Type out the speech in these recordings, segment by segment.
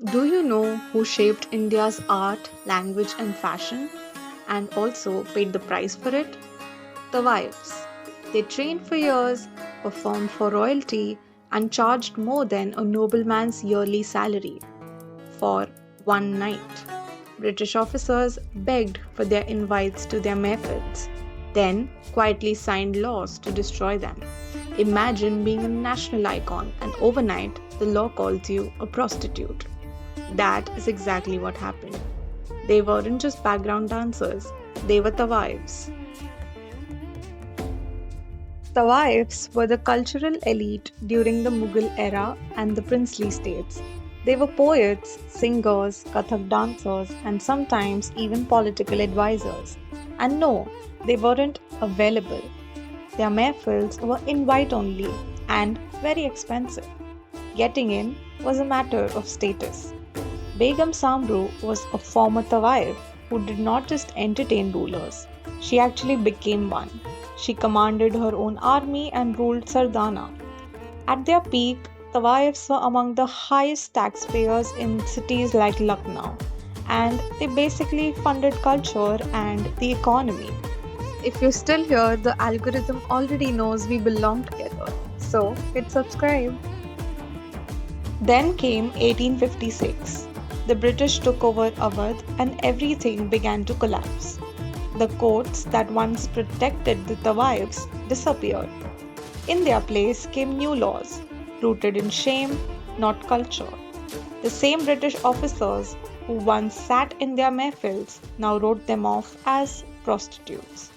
Do you know who shaped India's art, language, and fashion, and also paid the price for it? Tawaifs. They trained for years, performed for royalty, and charged more than a nobleman's yearly salary for one night. British officers begged for their invites to their mehfils, then quietly signed laws to destroy them. Imagine being a national icon and overnight the law calls you a prostitute. That is exactly what happened. They weren't just background dancers, they were Tawaifs. Tawaifs were the cultural elite during the Mughal era and the princely states. They were poets, singers, Kathak dancers, and sometimes even political advisors. And no, they weren't available. Their mehfils were invite only and very expensive. Getting in was a matter of status. Begum Samru was a former Tawaif who did not just entertain rulers, she actually became one. She commanded her own army and ruled Sardana. At their peak, Tawaifs were among the highest taxpayers in cities like Lucknow, and they basically funded culture and the economy. If you're still here, the algorithm already knows we belong together. So hit subscribe. Then came 1856. The British took over Awadh and everything began to collapse. The courts that once protected the Tawaifs disappeared. In their place came new laws, rooted in shame, not culture. The same British officers who once sat in their mehfils now wrote them off as prostitutes.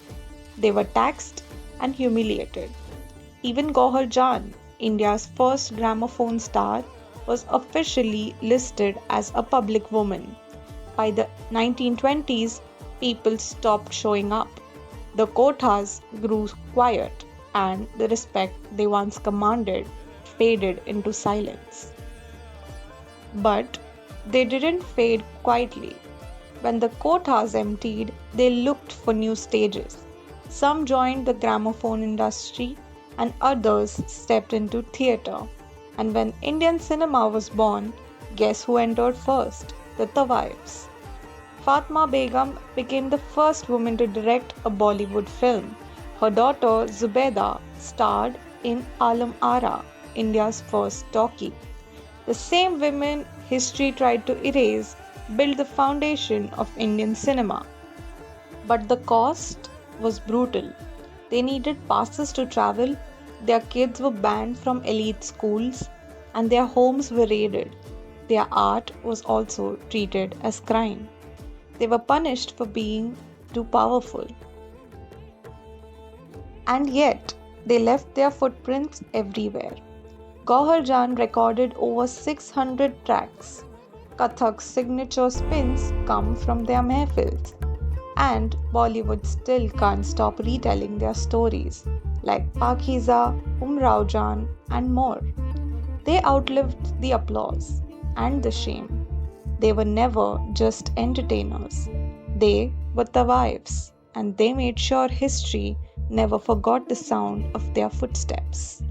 They were taxed and humiliated. Even Gohar Jan, India's first gramophone star, was officially listed as a public woman. By the 1920s, people stopped showing up. The kotas grew quiet, and the respect they once commanded faded into silence. But they didn't fade quietly. When the kotas emptied, they looked for new stages. Some joined the gramophone industry, and others stepped into theatre. And when Indian cinema was born, guess who entered first? The Tawaifs. Fatma Begum became the first woman to direct a Bollywood film. Her daughter Zubeda starred in Alam Ara, India's first talkie. The same women history tried to erase built the foundation of Indian cinema. But the cost was brutal. They needed passes to travel, their kids were banned from elite schools, and their homes were raided. Their art was also treated as crime. They were punished for being too powerful. And yet, they left their footprints everywhere. Gohar Jan recorded over 600 tracks. Kathak's signature spins come from their mehfils. And Bollywood still can't stop retelling their stories, like Pakiza, Umrao Jan, and more. They outlived the applause and the shame. They were never just entertainers. They were Tawaifs, and they made sure history never forgot the sound of their footsteps.